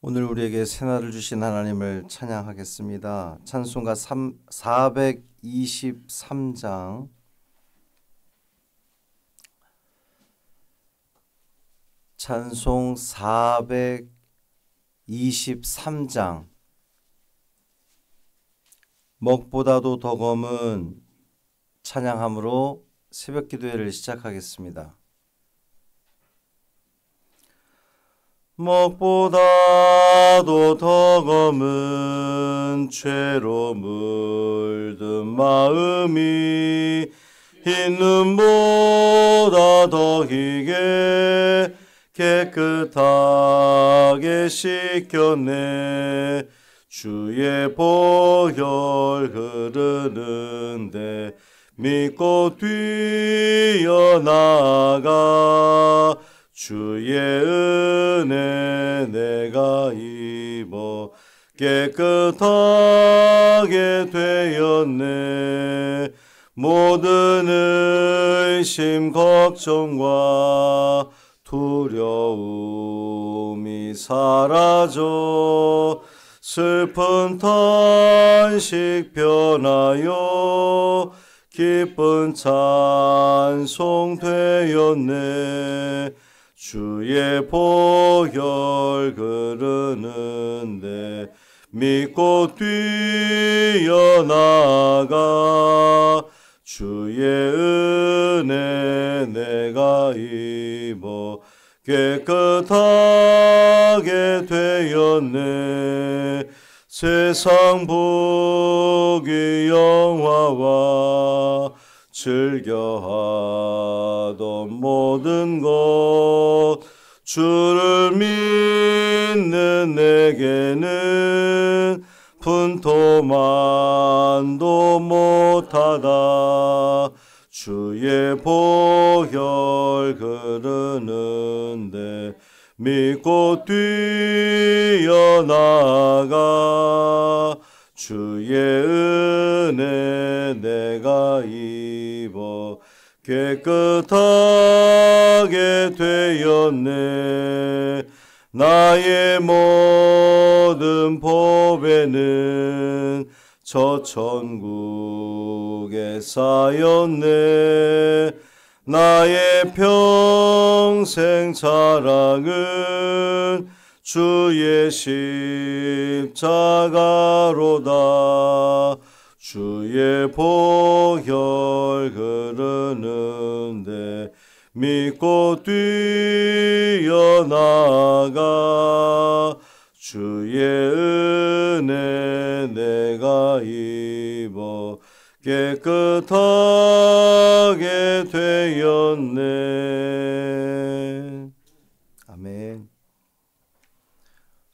오늘 우리에게 새날을 주신 하나님을 찬양하겠습니다. 찬송가 423장 찬송 423장 먹보다도 더 검은 찬양함으로 새벽 기도회를 시작하겠습니다. 먹보다도 더 검은 죄로 물든 마음이 흰 눈보다 더 희게 깨끗하게 씻겼네. 주의 보혈 흐르는데 믿고 뛰어나가 주의 은혜 내가 입어 깨끗하게 되었네. 모든 의심 걱정과 두려움이 사라져 슬픈 탄식 변하여 기쁜 찬송 되었네. 주의 보혈 흐르는데 믿고 뛰어나가 주의 은혜 내가 입어 깨끗하게 되었네. 세상 복의 영화와 즐겨하던 모든 것 주를 믿는 내게는 분토만도 못하다. 주의 보혈 흐르는데 믿고 뛰어나가 주의 은혜 내가 입어 깨끗하게 되었네. 나의 모든 보배는 저 천국에 쌓였네. 나의 평생 자랑은 주의 십자가로다. 주의 보혈 흐르는데 믿고 뛰어나가 주의 은혜 내가 입어 깨끗하게 되었네. 아멘.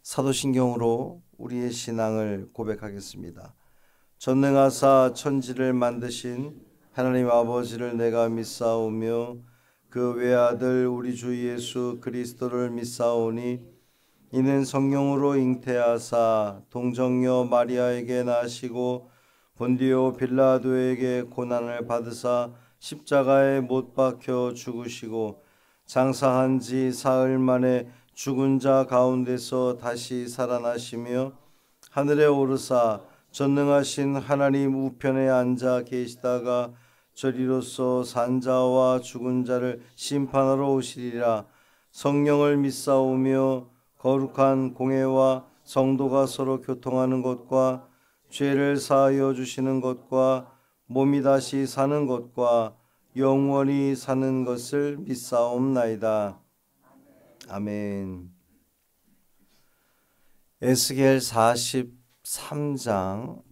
사도신경으로 우리의 신앙을 고백하겠습니다. 전능하사 천지를 만드신 하나님 아버지를 내가 믿사오며 그 외아들 우리 주 예수 그리스도를 믿사오니 이는 성령으로 잉태하사 동정녀 마리아에게 나시고 본디오 빌라도에게 고난을 받으사 십자가에 못 박혀 죽으시고 장사한 지 사흘 만에 죽은 자 가운데서 다시 살아나시며 하늘에 오르사 전능하신 하나님 우편에 앉아 계시다가 저리로서 산자와 죽은 자를 심판하러 오시리라. 성령을 믿사오며 거룩한 공회와 성도가 서로 교통하는 것과 죄를 사하여 주시는 것과 몸이 다시 사는 것과 영원히 사는 것을 믿사옵나이다. 아멘. 에스겔 43장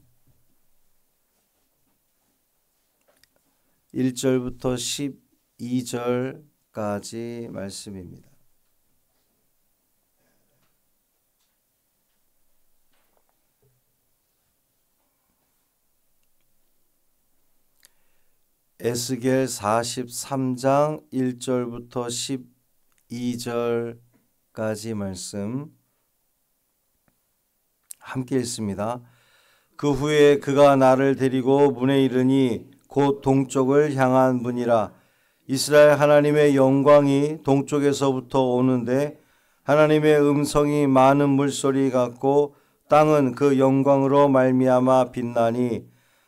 1절부터 12절까지 말씀입니다. 에스겔 43장 1절부터 12절까지 말씀 함께 읽습니다. 그 후에 그가 나를 데리고 문에 이르니 곧 동쪽을 향한 문이라. 이스라엘 하나님의 영광이 동쪽에서부터 오는데 하나님의 음성이 많은 물소리 같고 땅은 그 영광으로 말미암아 빛나니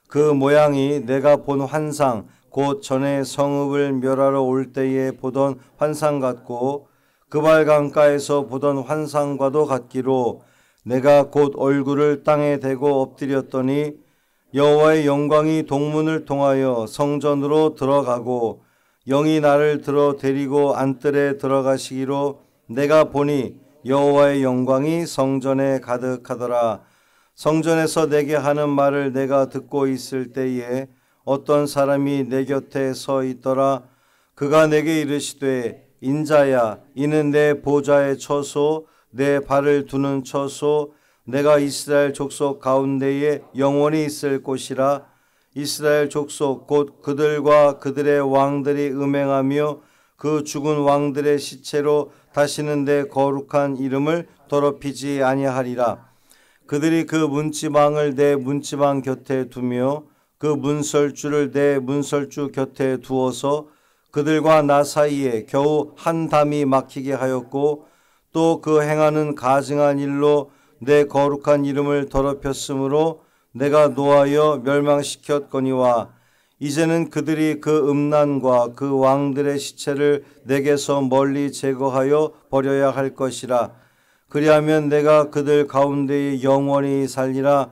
그 모양이 내가 본 환상 곧 전에 성읍을 멸하러 올 때에 보던 환상 같고 그발 강가에서 보던 환상과도 같기로 내가 곧 얼굴을 땅에 대고 엎드렸더니 여호와의 영광이 동문을 통하여 성전으로 들어가고 영이 나를 들어 데리고 안뜰에 들어가시기로 내가 보니 여호와의 영광이 성전에 가득하더라. 성전에서 내게 하는 말을 내가 듣고 있을 때에 어떤 사람이 내 곁에 서 있더라. 그가 내게 이르시되 인자야 이는 내 보좌의 처소 내 발을 두는 처소 내가 이스라엘 족속 가운데에 영원히 있을 곳이라. 이스라엘 족속 곧 그들과 그들의 왕들이 음행하며 그 죽은 왕들의 시체로 다시는 내 거룩한 이름을 더럽히지 아니하리라. 그들이 그 문지방을 내 문지방 곁에 두며 그 문설주를 내 문설주 곁에 두어서 그들과 나 사이에 겨우 한 담이 막히게 하였고 또 그 행하는 가증한 일로 내 거룩한 이름을 더럽혔으므로 내가 노하여 멸망시켰거니와 이제는 그들이 그 음란과 그 왕들의 시체를 내게서 멀리 제거하여 버려야 할 것이라. 그리하면 내가 그들 가운데에 영원히 살리라.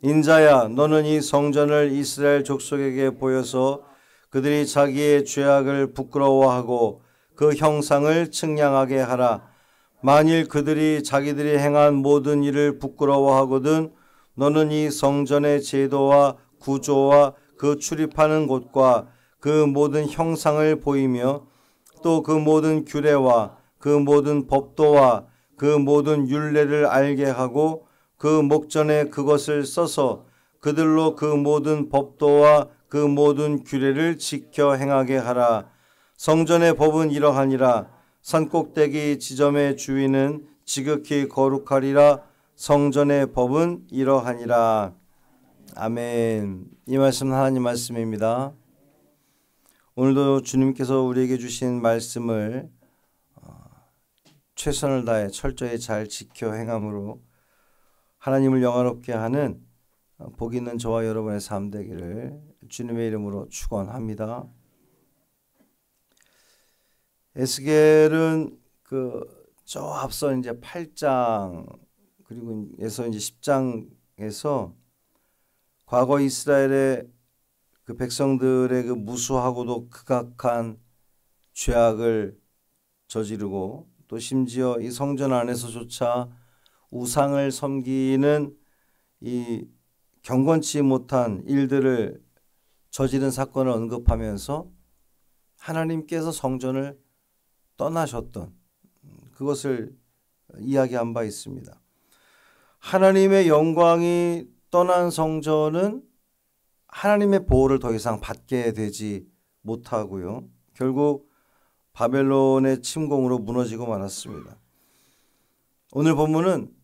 인자야 너는 이 성전을 이스라엘 족속에게 보여서 그들이 자기의 죄악을 부끄러워하고 그 형상을 측량하게 하라. 만일 그들이 자기들이 행한 모든 일을 부끄러워하거든 너는 이 성전의 제도와 구조와 그 출입하는 곳과 그 모든 형상을 보이며 또 그 모든 규례와 그 모든 법도와 그 모든 율례를 알게 하고 그 목전에 그것을 써서 그들로 그 모든 법도와 그 모든 규례를 지켜 행하게 하라. 성전의 법은 이러하니라. 산꼭대기 지점의 주인은 지극히 거룩하리라. 성전의 법은 이러하니라. 아멘. 이 말씀은 하나님 말씀입니다. 오늘도 주님께서 우리에게 주신 말씀을 최선을 다해 철저히 잘 지켜 행함으로 하나님을 영화롭게 하는 복 있는 저와 여러분의 삶 되기를 주님의 이름으로 축원합니다. 에스겔은 저 앞서 이제 8장 그리고 에서 이제 10장에서 과거 이스라엘의 그 백성들의 그 무수하고도 극악한 죄악을 저지르고 또 심지어 이 성전 안에서조차 우상을 섬기는 이 경건치 못한 일들을 저지른 사건을 언급하면서 하나님께서 성전을 떠나셨던 그것을 이야기한 바 있습니다. 하나님의 영광이 떠난 성전은 하나님의 보호를 더 이상 받게 되지 못하고요. 결국 바벨론의 침공으로 무너지고 말았습니다. 오늘 본문은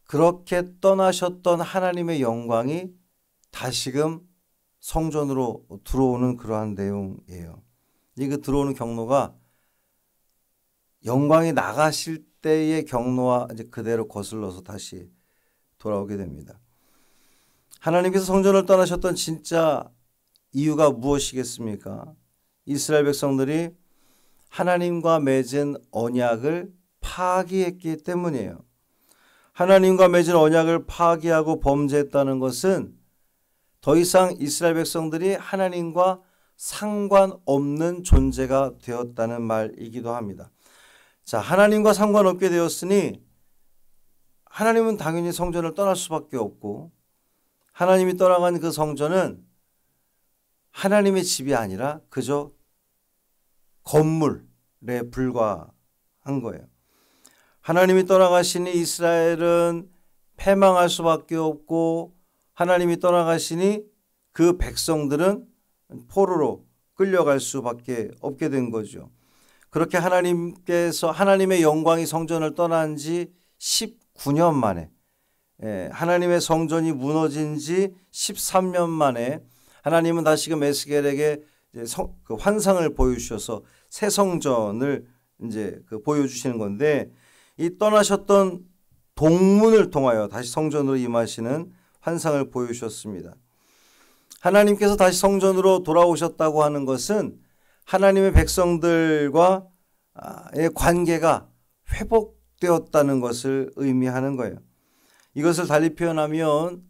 그렇게 떠나셨던 하나님의 영광이 다시금 성전으로 들어오는 그러한 내용이에요. 이 들어오는 경로가 영광이 나가실 때의 경로와 이제 그대로 거슬러서 다시 돌아오게 됩니다. 하나님께서 성전을 떠나셨던 진짜 이유가 무엇이겠습니까? 이스라엘 백성들이 하나님과 맺은 언약을 파기했기 때문이에요. 하나님과 맺은 언약을 파기하고 범죄했다는 것은 더 이상 이스라엘 백성들이 하나님과 상관없는 존재가 되었다는 말이기도 합니다. 자, 하나님과 상관없게 되었으니 하나님은 당연히 성전을 떠날 수밖에 없고 하나님이 떠나간 그 성전은 하나님의 집이 아니라 그저 건물에 불과한 거예요. 하나님이 떠나가시니 이스라엘은 패망할 수밖에 없고 하나님이 떠나가시니 그 백성들은 포로로 끌려갈 수밖에 없게 된 거죠. 그렇게 하나님께서 하나님의 영광이 성전을 떠난 지 19년 만에 하나님의 성전이 무너진 지 13년 만에 하나님은 다시금 에스겔에게 그 환상을 보여주셔서 새 성전을 이제 보여주시는 건데 이 떠나셨던 동문을 통하여 다시 성전으로 임하시는 환상을 보여주셨습니다. 하나님께서 다시 성전으로 돌아오셨다고 하는 것은 하나님의 백성들과의 관계가 회복되었다는 것을 의미하는 거예요. 이것을 달리 표현하면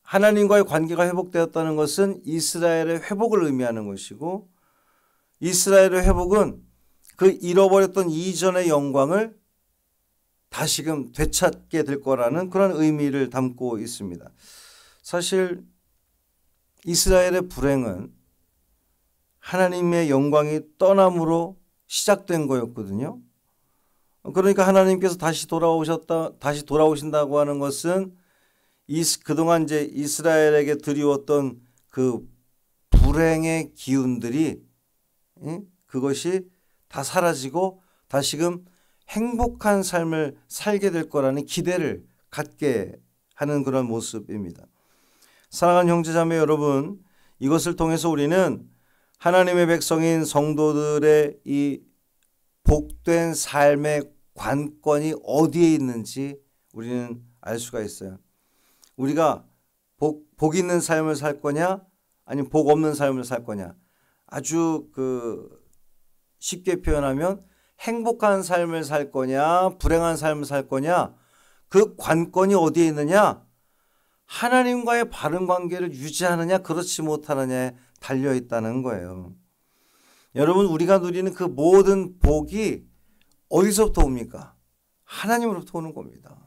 하나님과의 관계가 회복되었다는 것은 이스라엘의 회복을 의미하는 것이고, 이스라엘의 회복은 그 잃어버렸던 이전의 영광을 다시금 되찾게 될 거라는 그런 의미를 담고 있습니다. 사실 이스라엘의 불행은 하나님의 영광이 떠남으로 시작된 거였거든요. 그러니까 하나님께서 다시 돌아오신다고 하는 것은 그동안 이제 이스라엘에게 드리웠던 그 불행의 기운들이 그것이 다 사라지고 다시금 행복한 삶을 살게 될 거라는 기대를 갖게 하는 그런 모습입니다. 사랑하는 형제자매 여러분, 이것을 통해서 우리는 하나님의 백성인 성도들의 이 복된 삶의 관건이 어디에 있는지 우리는 알 수가 있어요. 우리가 복 있는 삶을 살 거냐 아니면 복 없는 삶을 살 거냐, 아주 쉽게 표현하면 행복한 삶을 살 거냐 불행한 삶을 살 거냐, 그 관건이 어디에 있느냐, 하나님과의 바른 관계를 유지하느냐 그렇지 못하느냐에 달려 있다는 거예요. 여러분, 우리가 누리는 그 모든 복이 어디서부터 옵니까? 하나님으로부터 오는 겁니다.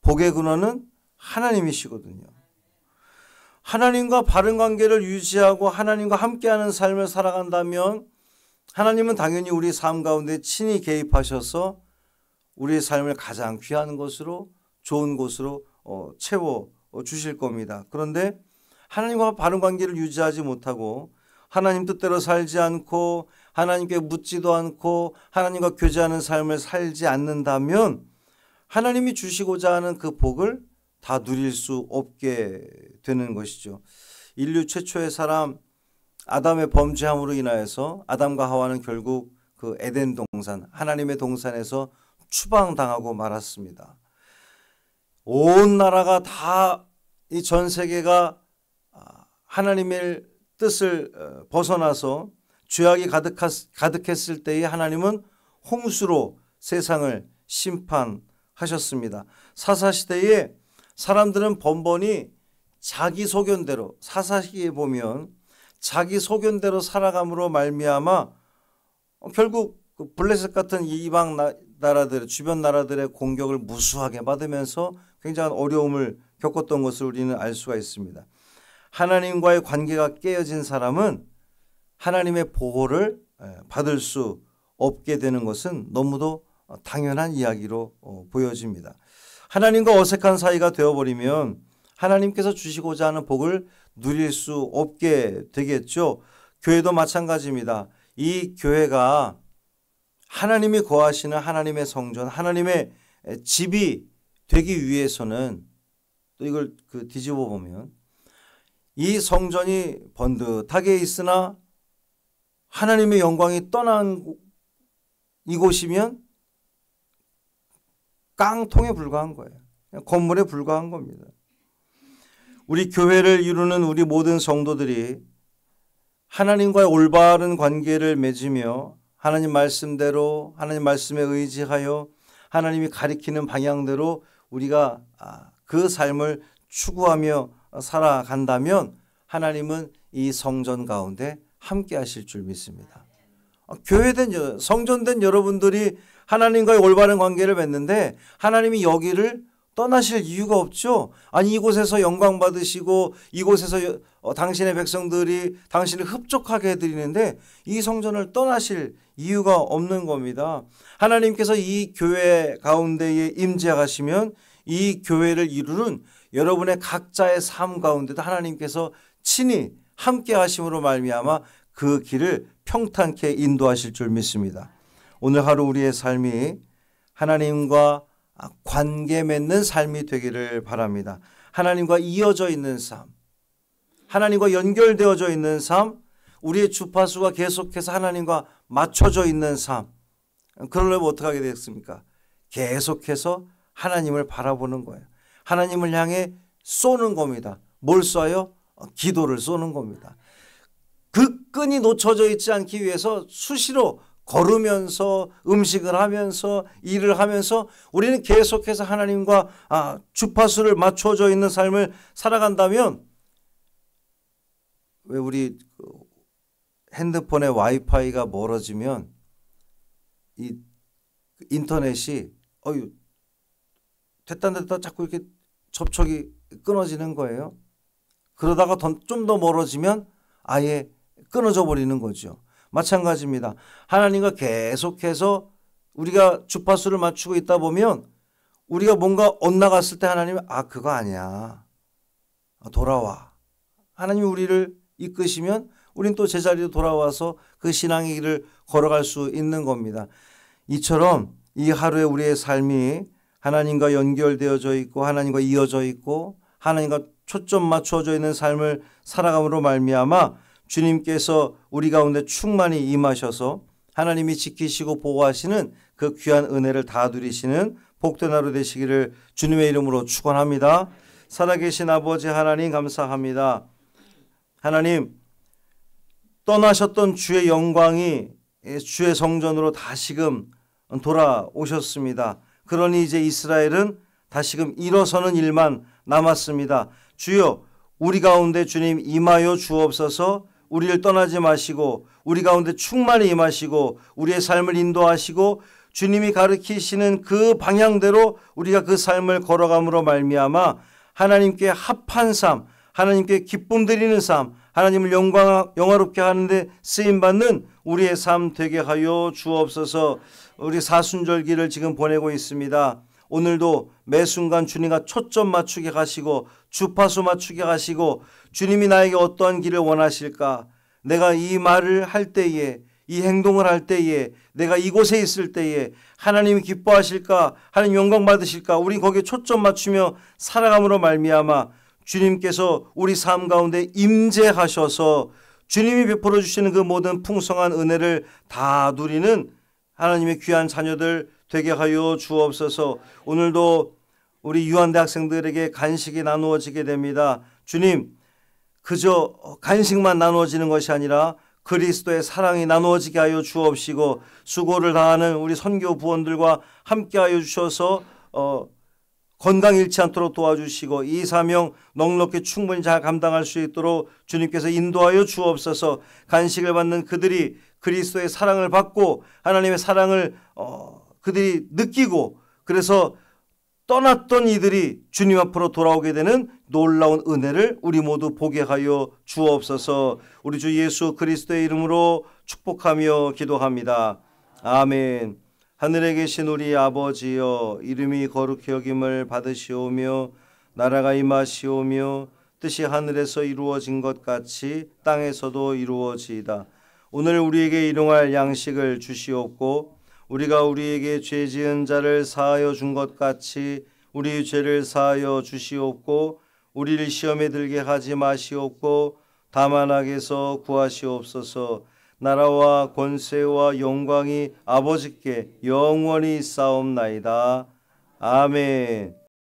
복의 근원은 하나님이시거든요. 하나님과 바른 관계를 유지하고 하나님과 함께하는 삶을 살아간다면 하나님은 당연히 우리 삶 가운데 친히 개입하셔서 우리의 삶을 가장 귀한 것으로, 좋은 곳으로 채워 주실 겁니다. 그런데 하나님과 바른 관계를 유지하지 못하고 하나님 뜻대로 살지 않고 하나님께 묻지도 않고 하나님과 교제하는 삶을 살지 않는다면 하나님이 주시고자 하는 그 복을 다 누릴 수 없게 되는 것이죠. 인류 최초의 사람 아담의 범죄함으로 인하여서 아담과 하와는 결국 그 에덴 동산, 하나님의 동산에서 추방당하고 말았습니다. 온 나라가 다, 이 전 세계가 하나님의 뜻을 벗어나서 죄악이 가득했을 때에 하나님은 홍수로 세상을 심판하셨습니다. 사사시대에 사람들은 번번이 자기 소견대로, 사사시기에 보면 자기 소견대로 살아감으로 말미암아 결국 그 블레셋 같은 이방 나라들, 주변 나라들의 공격을 무수하게 받으면서 굉장한 어려움을 겪었던 것을 우리는 알 수가 있습니다. 하나님과의 관계가 깨어진 사람은 하나님의 보호를 받을 수 없게 되는 것은 너무도 당연한 이야기로 보여집니다. 하나님과 어색한 사이가 되어버리면 하나님께서 주시고자 하는 복을 누릴 수 없게 되겠죠. 교회도 마찬가지입니다. 이 교회가 하나님이 거하시는 하나님의 성전, 하나님의 집이 되기 위해서는 또 이걸 뒤집어 보면 이 성전이 번듯하게 있으나 하나님의 영광이 떠난 이곳이면 깡통에 불과한 거예요. 건물에 불과한 겁니다. 우리 교회를 이루는 우리 모든 성도들이 하나님과의 올바른 관계를 맺으며 하나님 말씀대로, 하나님 말씀에 의지하여 하나님이 가리키는 방향대로 우리가 그 삶을 추구하며 살아간다면 하나님은 이 성전 가운데 함께 하실 줄 믿습니다. 교회된, 성전된 여러분들이 하나님과의 올바른 관계를 맺는데 하나님이 여기를 떠나실 이유가 없죠. 아니, 이곳에서 영광 받으시고 이곳에서 당신의 백성들이 당신을 흡족하게 해드리는데 이 성전을 떠나실 이유가 없는 겁니다. 하나님께서 이 교회 가운데에 임재하시면 이 교회를 이루는 여러분의 각자의 삶 가운데도 하나님께서 친히 함께 하심으로 말미암아 그 길을 평탄케 인도하실 줄 믿습니다. 오늘 하루 우리의 삶이 하나님과 관계 맺는 삶이 되기를 바랍니다. 하나님과 이어져 있는 삶, 하나님과 연결되어져 있는 삶, 우리의 주파수가 계속해서 하나님과 맞춰져 있는 삶. 그러려면 어떻게 하게 되겠습니까? 계속해서 하나님을 바라보는 거예요. 하나님을 향해 쏘는 겁니다. 뭘 쏴요? 기도를 쏘는 겁니다. 그 끈이 놓쳐져 있지 않기 위해서 수시로 걸으면서 음식을 하면서 일을 하면서 우리는 계속해서 하나님과 주파수를 맞춰져 있는 삶을 살아간다면, 왜 우리 핸드폰의 와이파이가 멀어지면 이 인터넷이 됐다 자꾸 이렇게 접촉이 끊어지는 거예요. 그러다가 좀 더 멀어지면 아예 끊어져 버리는 거죠. 마찬가지입니다. 하나님과 계속해서 우리가 주파수를 맞추고 있다 보면 우리가 뭔가 엇나갔을 때 하나님은 그거 아니야, 돌아와. 하나님이 우리를 이끄시면 우린 또 제자리로 돌아와서 그 신앙의 길을 걸어갈 수 있는 겁니다. 이처럼 이 하루에 우리의 삶이 하나님과 연결되어져 있고 하나님과 이어져 있고 하나님과 초점 맞춰져 있는 삶을 살아감으로 말미암아 주님께서 우리 가운데 충만히 임하셔서 하나님이 지키시고 보호하시는 그 귀한 은혜를 다 누리시는 복된 하루 되시기를 주님의 이름으로 축원합니다. 살아계신 아버지 하나님 감사합니다. 하나님, 떠나셨던 주의 영광이 주의 성전으로 다시금 돌아오셨습니다. 그러니 이제 이스라엘은 다시금 일어서는 일만 남았습니다. 주여, 우리 가운데 주님 임하여 주옵소서. 우리를 떠나지 마시고 우리 가운데 충만히 임하시고 우리의 삶을 인도하시고 주님이 가르치시는 그 방향대로 우리가 그 삶을 걸어감으로 말미암아 하나님께 합한 삶, 하나님께 기쁨 드리는 삶, 하나님을 영화롭게 하는데 쓰임받는 우리의 삶 되게 하여 주옵소서. 우리 사순절기를 지금 보내고 있습니다. 오늘도 매 순간 주님과 초점 맞추게 하시고 주파수 맞추게 하시고 주님이 나에게 어떠한 길을 원하실까, 내가 이 말을 할 때에, 이 행동을 할 때에, 내가 이곳에 있을 때에 하나님이 기뻐하실까, 하나님 영광 받으실까, 우리 거기에 초점 맞추며 살아감으로 말미암아 주님께서 우리 삶 가운데 임재하셔서 주님이 베풀어 주시는 그 모든 풍성한 은혜를 다 누리는 하나님의 귀한 자녀들 되게 하여 주옵소서. 오늘도 우리 유한대 학생들에게 간식이 나누어지게 됩니다. 주님, 그저 간식만 나누어지는 것이 아니라 그리스도의 사랑이 나누어지게 하여 주옵시고 수고를 다하는 우리 선교 부원들과 함께 하여 주셔서 건강 잃지 않도록 도와주시고 이 사명 넉넉히 충분히 잘 감당할 수 있도록 주님께서 인도하여 주옵소서. 간식을 받는 그들이 그리스도의 사랑을 받고 하나님의 사랑을 그들이 느끼고 그래서 떠났던 이들이 주님 앞으로 돌아오게 되는 놀라운 은혜를 우리 모두 보게 하여 주옵소서. 우리 주 예수 그리스도의 이름으로 축복하며 기도합니다. 아멘. 하늘에 계신 우리 아버지여, 이름이 거룩히 여김을 받으시오며 나라가 임하시오며 뜻이 하늘에서 이루어진 것 같이 땅에서도 이루어지이다. 오늘 우리에게 일용할 양식을 주시옵고 우리가 우리에게 죄 지은 자를 사하여 준 것 같이 우리 죄를 사하여 주시옵고 우리를 시험에 들게 하지 마시옵고 다만 악에서 구하시옵소서. 나라와 권세와 영광이 아버지께 영원히 있사옵나이다. 아멘.